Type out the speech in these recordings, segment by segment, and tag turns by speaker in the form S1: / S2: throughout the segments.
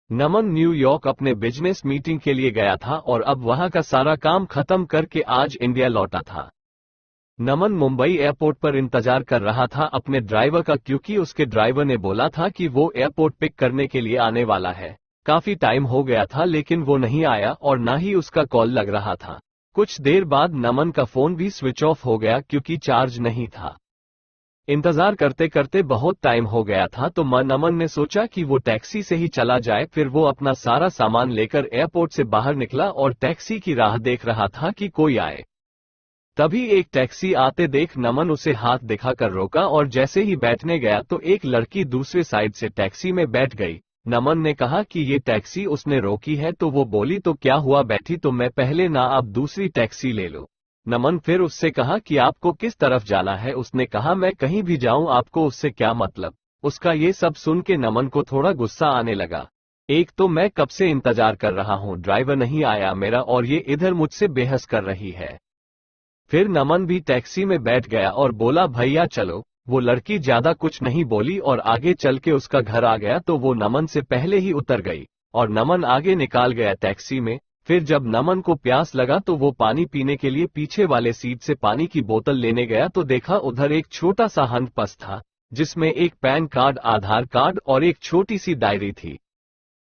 S1: नमन New York अपने business meeting के लिए गया था और अब वहां का सारा काम खत्म करके आज इंडिया लौटा था। नमन मुंबई एयरपोर्ट पर इंतजार कर रहा था अपने ड्राइवर का, क्योंकि उसके ड्राइवर ने बोला था कि वो एयरपोर्ट पिक करने के लिए आने वाला है। काफी टाइम हो गया था लेकिन वो नहीं आया और ना ही उसका कॉल लग रहा था। कुछ देर बाद नमन का फोन भी स्विच ऑफ हो गया क्योंकि चार्ज नहीं था। इंतजार करते करते बहुत टाइम हो गया था तो नमन ने सोचा कि वो टैक्सी से ही चला जाए। फिर वो अपना सारा सामान लेकर एयरपोर्ट से बाहर निकला और टैक्सी की राह देख रहा था कि कोई आए। तभी एक टैक्सी आते देख नमन उसे हाथ दिखाकर रोका और जैसे ही बैठने गया तो एक लड़की दूसरे साइड से टैक्सी में बैठ गई। नमन ने कहा कि ये टैक्सी उसने रोकी है तो वो बोली तो क्या हुआ, बैठी तो मैं पहले ना, आप दूसरी टैक्सी ले लो। नमन फिर उससे कहा कि आपको किस तरफ जाना है। उसने कहा मैं कहीं भी जाऊं, आपको उससे क्या मतलब। उसका ये सब सुन के नमन को थोड़ा गुस्सा आने लगा। एक तो मैं कब से इंतजार कर रहा हूं, ड्राइवर नहीं आया मेरा और ये इधर मुझसे बहस कर रही है। फिर नमन भी टैक्सी में बैठ गया और बोला भैया चलो। वो लड़की ज्यादा कुछ नहीं बोली और आगे चल के उसका घर आ गया तो वो नमन से पहले ही उतर गई और नमन आगे निकाल गया टैक्सी में। फिर जब नमन को प्यास लगा तो वो पानी पीने के लिए पीछे वाले सीट से पानी की बोतल लेने गया तो देखा उधर एक छोटा सा हैंड पर्स था जिसमें एक पैन कार्ड, आधार कार्ड और एक छोटी सी डायरी थी।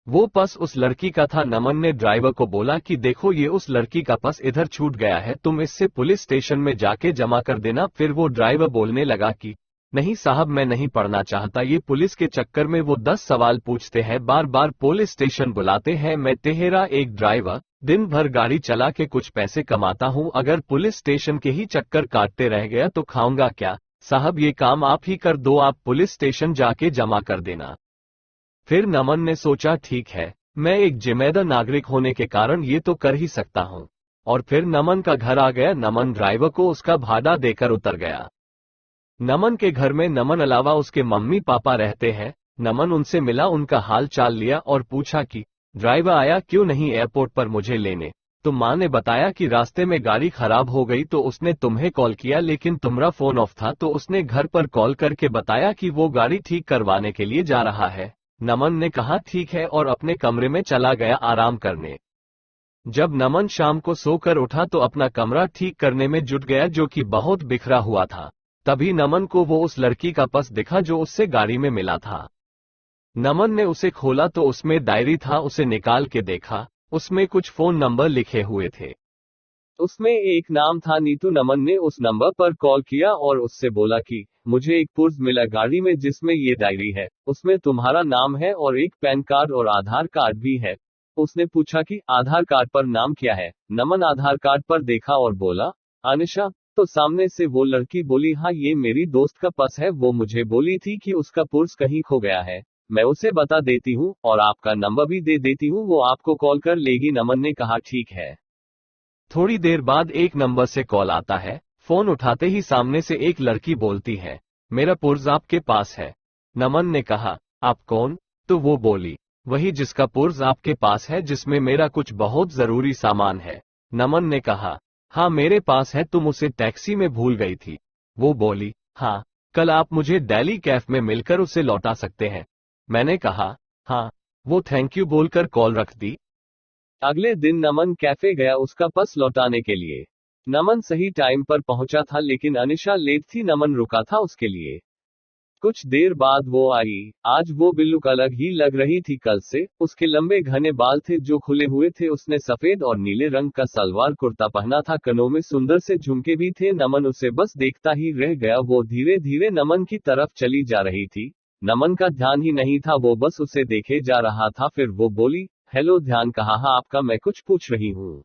S1: वो पर्स उस लड़की का था। नमन ने ड्राइवर को बोला कि देखो ये उस लड़की का पर्स इधर छूट गया है, तुम इससे पुलिस स्टेशन में जाके जमा कर देना। फिर वो ड्राइवर बोलने लगा कि नहीं साहब मैं नहीं पढ़ना चाहता, ये पुलिस के चक्कर में वो 10 सवाल पूछते हैं, बार बार पुलिस स्टेशन बुलाते हैं। मैं तेहरा एक ड्राइवर दिन भर गाड़ी चला के कुछ पैसे कमाता हूँ, अगर पुलिस स्टेशन के ही चक्कर काटते रह गया तो खाऊंगा क्या। साहब ये काम आप ही कर दो, आप पुलिस स्टेशन जाके जमा कर देना। फिर नमन ने सोचा ठीक है, मैं एक जिम्मेदार नागरिक होने के कारण ये तो कर ही सकता हूँ। और फिर नमन का घर आ गया। नमन ड्राइवर को उसका भाड़ा देकर उतर गया। नमन के घर में नमन अलावा उसके मम्मी पापा रहते हैं। नमन उनसे मिला, उनका हाल चाल लिया और पूछा कि ड्राइवर आया क्यों नहीं एयरपोर्ट पर मुझे लेने। तो माँ ने बताया कि रास्ते में गाड़ी खराब हो गई तो उसने तुम्हें कॉल किया लेकिन तुम्हारा फोन ऑफ था, तो उसने घर पर कॉल करके बताया कि वो गाड़ी ठीक करवाने के लिए जा रहा है। नमन ने कहा ठीक है और अपने कमरे में चला गया आराम करने। जब नमन शाम को सोकर उठा तो अपना कमरा ठीक करने में जुट गया जो कि बहुत बिखरा हुआ था। तभी नमन को वो उस लड़की का पर्स दिखा जो उससे गाड़ी में मिला था। नमन ने उसे खोला तो उसमें डायरी था, उसे निकाल के देखा, उसमें कुछ फोन नंबर लिखे हुए थे। उसमें एक नाम था नीतू। नमन ने उस नंबर पर कॉल किया और उससे बोला कि मुझे एक पर्स मिला गाड़ी में जिसमें ये डायरी है, उसमें तुम्हारा नाम है और एक पैन कार्ड और आधार कार्ड भी है। उसने पूछा कि आधार कार्ड पर नाम क्या है। नमन आधार कार्ड पर देखा और बोला अनिशा। तो सामने से वो लड़की बोली हाँ ये मेरी दोस्त का पर्स है, वो मुझे बोली थी कि उसका पर्स कहीं खो गया है, मैं उसे बता देती हूँ और आपका नंबर भी दे देती हूँ, वो आपको कॉल कर लेगी। नमन ने कहा ठीक है। थोड़ी देर बाद एक नंबर से कॉल आता है। फोन उठाते ही सामने से एक लड़की बोलती है मेरा पर्स आपके पास है। नमन ने कहा आप कौन? तो वो बोली वही जिसका पर्स आपके पास है, जिसमें मेरा कुछ बहुत जरूरी सामान है। नमन ने कहा हाँ मेरे पास है, तुम उसे टैक्सी में भूल गई थी। वो बोली हाँ, कल आप मुझे दिल्ली कैफ में मिलकर उसे लौटा सकते हैं। मैंने कहा हाँ। वो थैंक यू बोलकर कॉल रख दी। अगले दिन नमन कैफे गया उसका पर्स लौटाने के लिए। नमन सही टाइम पर पहुंचा था लेकिन अनिशा लेट थी, नमन रुका था उसके लिए। कुछ देर बाद वो आई। आज वो बिल्कुल अलग ही लग रही थी कल से। उसके लंबे घने बाल थे जो खुले हुए थे, उसने सफेद और नीले रंग का सलवार कुर्ता पहना था, कानों में सुंदर से झुमके भी थे। नमन उसे बस देखता ही रह गया। वो धीरे धीरे नमन की तरफ चली जा रही थी। नमन का ध्यान ही नहीं था, वो बस उसे देखे जा रहा था। फिर वो बोली हेलो, ध्यान कहाँ है आपका, मैं कुछ पूछ रही हूँ।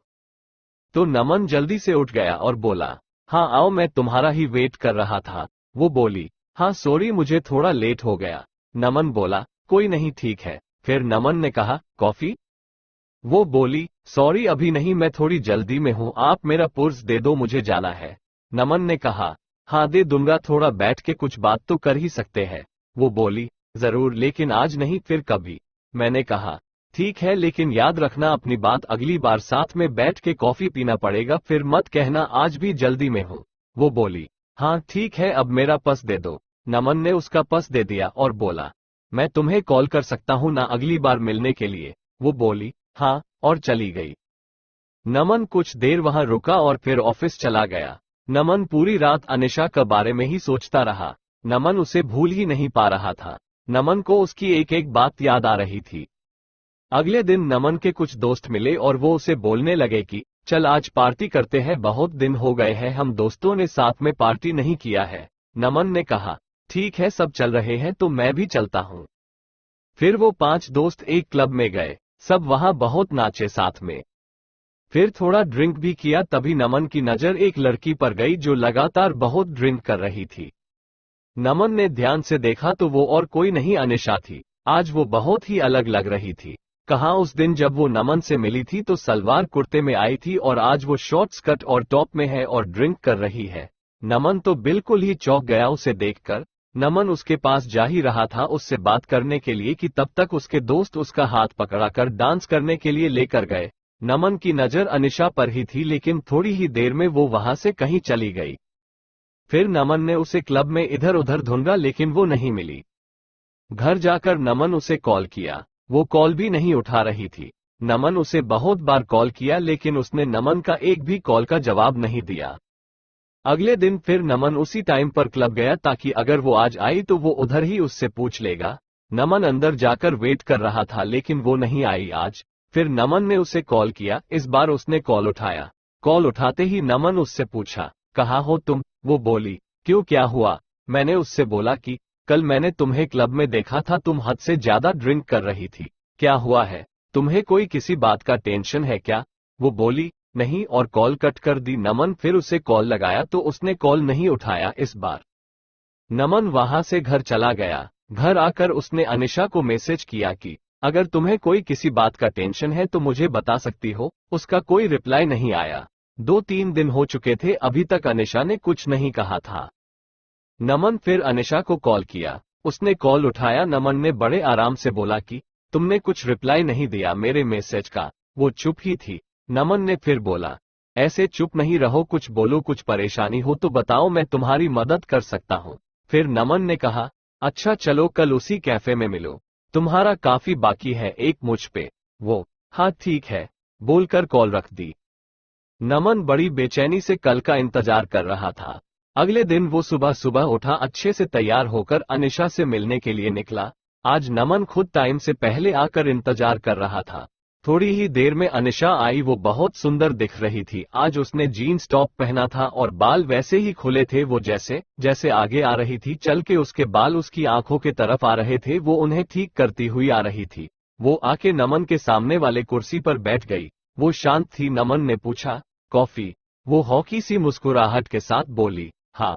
S1: तो नमन जल्दी से उठ गया और बोला हाँ आओ, मैं तुम्हारा ही वेट कर रहा था। वो बोली हाँ सॉरी मुझे थोड़ा लेट हो गया। नमन बोला कोई नहीं ठीक है। फिर नमन ने कहा कॉफी? वो बोली सॉरी अभी नहीं, मैं थोड़ी जल्दी में हूँ, आप मेरा पर्स दे दो, मुझे जाना है। नमन ने कहा हाँ दे दूंगा, थोड़ा बैठ के कुछ बात तो कर ही सकते हैं। वो बोली जरूर, लेकिन आज नहीं फिर कभी। मैंने कहा ठीक है, लेकिन याद रखना अपनी बात, अगली बार साथ में बैठ के कॉफी पीना पड़ेगा, फिर मत कहना आज भी जल्दी में हूँ। वो बोली हाँ ठीक है, अब मेरा पर्स दे दो। नमन ने उसका पर्स दे दिया और बोला मैं तुम्हें कॉल कर सकता हूं ना अगली बार मिलने के लिए? वो बोली, हाँ, और चली गई। नमन कुछ देर वहां रुका और फिर ऑफिस चला गया। नमन पूरी रात अनिशा के बारे में ही सोचता रहा। नमन उसे भूल ही नहीं पा रहा था। नमन को उसकी एक एक बात याद आ रही थी। अगले दिन नमन के कुछ दोस्त मिले और वो उसे बोलने लगे कि चल आज पार्टी करते हैं, बहुत दिन हो गए हैं हम दोस्तों ने साथ में पार्टी नहीं किया है। नमन ने कहा, ठीक है, सब चल रहे हैं तो मैं भी चलता हूँ। फिर वो 5 दोस्त एक क्लब में गए। सब वहां बहुत नाचे साथ में। फिर थोड़ा ड्रिंक भी किया। तभी नमन की नजर एक लड़की पर गई जो लगातार बहुत ड्रिंक कर रही थी। नमन ने ध्यान से देखा तो वो और कोई नहीं अनिशा थी। आज वो बहुत ही अलग लग रही थी। कहाँ उस दिन जब वो नमन से मिली थी तो सलवार कुर्ते में आई थी और आज वो शॉर्ट स्कर्ट और टॉप में है और ड्रिंक कर रही है। नमन तो बिल्कुल ही चौंक गया उसे देखकर। नमन उसके पास जा ही रहा था उससे बात करने के लिए कि तब तक उसके दोस्त उसका हाथ पकड़ाकर डांस करने के लिए लेकर गए। नमन की नजर अनिशा पर ही थी लेकिन थोड़ी ही देर में वो वहां से कहीं चली गई। फिर नमन ने उसे क्लब में इधर उधर ढूंढा लेकिन वो नहीं मिली। घर जाकर नमन उसे कॉल किया, वो कॉल भी नहीं उठा रही थी। नमन उसे बहुत बार कॉल किया लेकिन उसने नमन का एक भी कॉल का जवाब नहीं दिया। अगले दिन फिर नमन उसी टाइम पर क्लब गया ताकि अगर वो आज आई तो वो उधर ही उससे पूछ लेगा। नमन अंदर जाकर वेट कर रहा था लेकिन वो नहीं आई आज। फिर नमन ने उसे कॉल किया। इस बार उसने कॉल उठाया। कॉल उठाते ही नमन उससे पूछा, कहाँ हो तुम? वो बोली, क्यों, क्या हुआ? मैंने उससे बोला कि कल मैंने तुम्हें क्लब में देखा था, तुम हद से ज्यादा ड्रिंक कर रही थी। क्या हुआ है? तुम्हें कोई किसी बात का टेंशन है क्या? वो बोली, नहीं, और कॉल कट कर दी। नमन फिर उसे कॉल लगाया तो उसने कॉल नहीं उठाया। इस बार नमन वहां से घर चला गया। घर आकर उसने अनिशा को मैसेज किया कि अगर तुम्हें कोई किसी बात का टेंशन है तो मुझे बता सकती हो। उसका कोई रिप्लाई नहीं आया। 2-3 दिन हो चुके थे, अभी तक अनिशा ने कुछ नहीं कहा था। नमन फिर अनिशा को कॉल किया। उसने कॉल उठाया। नमन ने बड़े आराम से बोला कि तुमने कुछ रिप्लाई नहीं दिया मेरे मैसेज का। वो चुप ही थी। नमन ने फिर बोला, ऐसे चुप नहीं रहो, कुछ बोलो, कुछ परेशानी हो तो बताओ, मैं तुम्हारी मदद कर सकता हूँ। फिर नमन ने कहा, अच्छा चलो कल उसी कैफे में मिलो, तुम्हारा काफी बाकी है एक मुझ पे। वो, हाँ ठीक है, बोलकर कॉल रख दी। नमन बड़ी बेचैनी से कल का इंतजार कर रहा था। अगले दिन वो सुबह सुबह उठा, अच्छे से तैयार होकर अनिशा से मिलने के लिए निकला। आज नमन खुद टाइम से पहले आकर इंतजार कर रहा था। थोड़ी ही देर में अनिशा आई। वो बहुत सुंदर दिख रही थी। आज उसने जीन्स टॉप पहना था और बाल वैसे ही खुले थे। वो जैसे जैसे आगे आ रही थी चल के उसके बाल उसकी आंखों के तरफ आ रहे थे। वो उन्हें ठीक करती हुई आ रही थी। वो आके नमन के सामने वाले कुर्सी पर बैठ गई। वो शांत थी। नमन ने पूछा, कॉफी? वो हौकी सी मुस्कुराहट के साथ बोली, हाँ।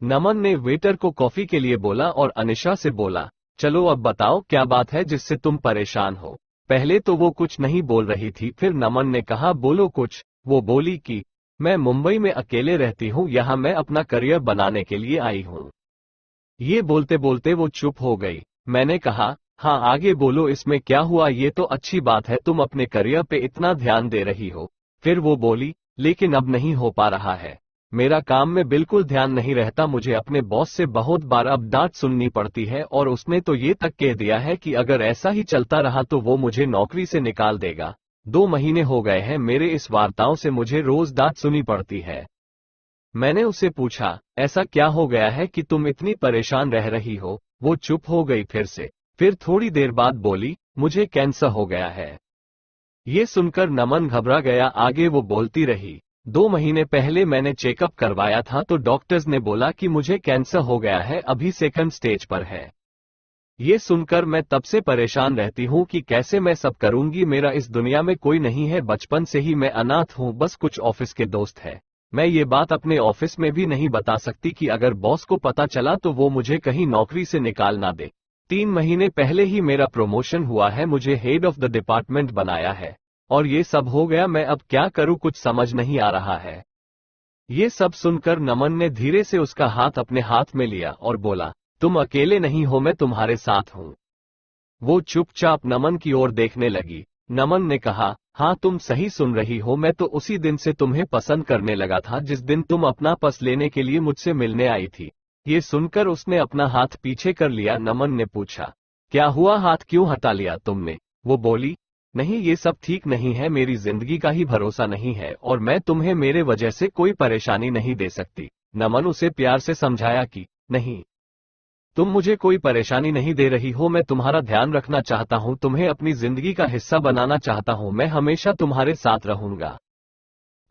S1: नमन ने वेटर को कॉफी के लिए बोला और अनिशा से बोला, चलो अब बताओ क्या बात है जिससे तुम परेशान हो। पहले तो वो कुछ नहीं बोल रही थी। फिर नमन ने कहा, बोलो कुछ। वो बोली कि मैं मुंबई में अकेले रहती हूँ, यहाँ मैं अपना करियर बनाने के लिए आई हूँ। ये बोलते बोलते वो चुप हो गई। मैंने कहा, हाँ आगे बोलो, इसमें क्या हुआ? ये तो अच्छी बात है, तुम अपने करियर पे इतना ध्यान दे रही हो। फिर वो बोली, लेकिन अब नहीं हो पा रहा है। मेरा काम में बिल्कुल ध्यान नहीं रहता। मुझे अपने बॉस से बहुत बार अब डांट सुननी पड़ती है और उसने तो ये तक कह दिया है कि अगर ऐसा ही चलता रहा तो वो मुझे नौकरी से निकाल देगा। 2 महीने हो गए हैं मेरे इस वार्ताओं से मुझे रोज डांट सुनी पड़ती है। मैंने उसे पूछा, ऐसा क्या हो गया है कि तुम इतनी परेशान रह रही हो? वो चुप हो गई फिर से। फिर थोड़ी देर बाद बोली, मुझे कैंसर हो गया है। ये सुनकर नमन घबरा गया। आगे वो बोलती रही, 2 महीने पहले मैंने चेकअप करवाया था तो डॉक्टर्स ने बोला कि मुझे कैंसर हो गया है, अभी 2nd स्टेज पर है। ये सुनकर मैं तब से परेशान रहती हूँ कि कैसे मैं सब करूंगी। मेरा इस दुनिया में कोई नहीं है, बचपन से ही मैं अनाथ हूँ, बस कुछ ऑफिस के दोस्त हैं। मैं ये बात अपने ऑफिस में भी नहीं बता सकती कि अगर बॉस को पता चला तो वो मुझे कहीं नौकरी से निकाल ना दे। 3 महीने पहले ही मेरा प्रमोशन हुआ है, मुझे हेड ऑफ द डिपार्टमेंट बनाया है और ये सब हो गया। मैं अब क्या करूं, कुछ समझ नहीं आ रहा है। ये सब सुनकर नमन ने धीरे से उसका हाथ अपने हाथ में लिया और बोला, तुम अकेले नहीं हो, मैं तुम्हारे साथ हूं। वो चुपचाप नमन की ओर देखने लगी। नमन ने कहा, हाँ तुम सही सुन रही हो, मैं तो उसी दिन से तुम्हें पसंद करने लगा था जिस दिन तुम अपना पस लेने के लिए मुझसे मिलने आई थी। ये सुनकर उसने अपना हाथ पीछे कर लिया। नमन ने पूछा, क्या हुआ, हाथ क्यों हटा लिया तुमने? वो बोली, नहीं ये सब ठीक नहीं है, मेरी जिंदगी का ही भरोसा नहीं है और मैं तुम्हें मेरे वजह से कोई परेशानी नहीं दे सकती। नमन उसे प्यार से समझाया कि नहीं, तुम मुझे कोई परेशानी नहीं दे रही हो, मैं तुम्हारा ध्यान रखना चाहता हूँ, तुम्हें अपनी जिंदगी का हिस्सा बनाना चाहता हूँ, मैं हमेशा तुम्हारे साथ रहूंगा,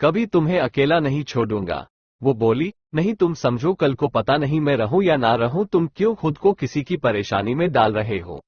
S1: कभी तुम्हें अकेला नहीं छोड़ूंगा। वो बोली, नहीं तुम समझो, कल को पता नहीं मैं रहूं या ना रहूं, तुम क्यों खुद को किसी की परेशानी में डाल रहे हो?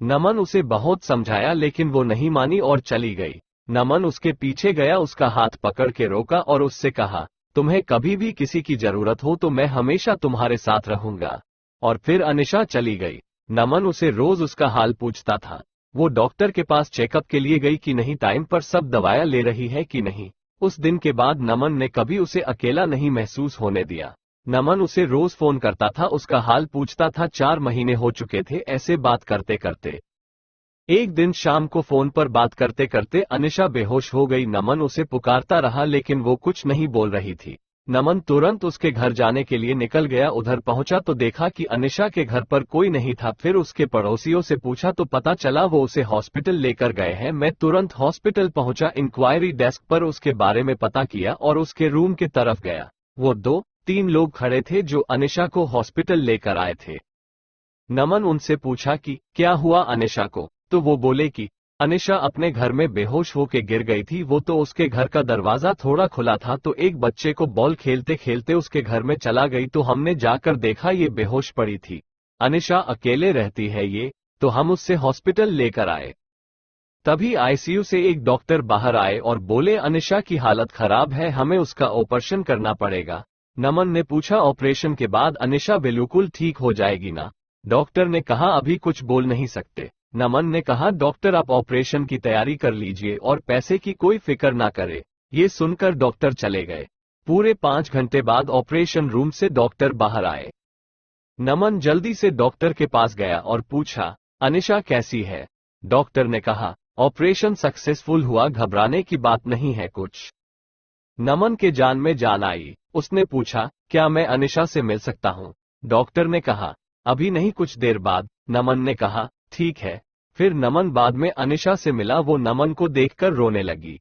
S1: नमन उसे बहुत समझाया लेकिन वो नहीं मानी और चली गई। नमन उसके पीछे गया, उसका हाथ पकड़ के रोका और उससे कहा, तुम्हें कभी भी किसी की जरूरत हो तो मैं हमेशा तुम्हारे साथ रहूंगा। और फिर अनिशा चली गई। नमन उसे रोज उसका हाल पूछता था। वो डॉक्टर के पास चेकअप के लिए गई कि नहीं, टाइम पर सब दवाएं ले रही है कि नहीं। उस दिन के बाद नमन ने कभी उसे अकेला नहीं महसूस होने दिया। नमन उसे रोज फोन करता था, उसका हाल पूछता था। 4 महीने हो चुके थे ऐसे बात करते करते। एक दिन शाम को फोन पर बात करते करते अनिशा बेहोश हो गई। नमन उसे पुकारता रहा लेकिन वो कुछ नहीं बोल रही थी। नमन तुरंत उसके घर जाने के लिए निकल गया। उधर पहुंचा तो देखा कि अनिशा के घर पर कोई नहीं था। फिर उसके पड़ोसियों से पूछा तो पता चला वो उसे हॉस्पिटल लेकर गए हैं। मैं तुरंत हॉस्पिटल पहुंचा, इंक्वायरी डेस्क पर उसके बारे में पता किया और उसके रूम की तरफ गया। वो 2-3 लोग खड़े थे जो अनिशा को हॉस्पिटल लेकर आए थे। नमन उनसे पूछा कि क्या हुआ अनिशा को, तो वो बोले कि अनिशा अपने घर में बेहोश होकर गिर गई थी। वो तो उसके घर का दरवाजा थोड़ा खुला था तो एक बच्चे को बॉल खेलते खेलते उसके घर में चला गई, तो हमने जाकर देखा ये बेहोश पड़ी थी। अनिशा अकेले रहती है ये, तो हम उससे हॉस्पिटल लेकर आए। तभी आईसीयू से एक डॉक्टर बाहर आए और बोले अनिशा की हालत खराब है, हमें उसका ऑपरेशन करना पड़ेगा। नमन ने पूछा, ऑपरेशन के बाद अनिशा बिल्कुल ठीक हो जाएगी ना? डॉक्टर ने कहा, अभी कुछ बोल नहीं सकते। नमन ने कहा, डॉक्टर आप ऑपरेशन की तैयारी कर लीजिए और पैसे की कोई फिक्र ना करे। ये सुनकर डॉक्टर चले गए। पूरे 5 घंटे बाद ऑपरेशन रूम से डॉक्टर बाहर आए। नमन जल्दी से डॉक्टर के पास गया और पूछा, अनिशा कैसी है? डॉक्टर ने कहा, ऑपरेशन सक्सेसफुल हुआ, घबराने की बात नहीं है कुछ। नमन के जान में जान आई। उसने पूछा, क्या मैं अनिशा से मिल सकता हूँ? डॉक्टर ने कहा, अभी नहीं, कुछ देर बाद। नमन ने कहा, ठीक है। फिर नमन बाद में अनिशा से मिला। वो नमन को देखकर रोने लगी।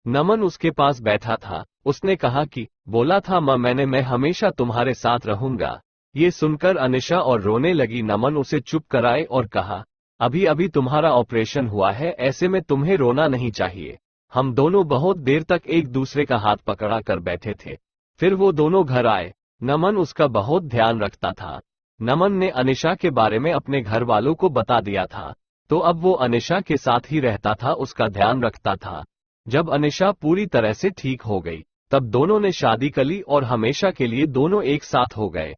S1: नमन उसके पास बैठा था। उसने कहा कि बोला था मैं हमेशा तुम्हारे साथ रहूंगा। ये सुनकर अनिशा और रोने लगी। नमन उसे चुप कराए और कहा, अभी अभी तुम्हारा ऑपरेशन हुआ है, ऐसे में तुम्हें रोना नहीं चाहिए। हम दोनों बहुत देर तक एक दूसरे का हाथ पकड़ा कर बैठे थे। फिर वो दोनों घर आए। नमन उसका बहुत ध्यान रखता था। नमन ने अनिशा के बारे में अपने घर वालों को बता दिया था, तो अब वो अनिशा के साथ ही रहता था, उसका ध्यान रखता था। जब अनिशा पूरी तरह से ठीक हो गई, तब दोनों ने शादी कर ली और हमेशा के लिए दोनों एक साथ हो गए।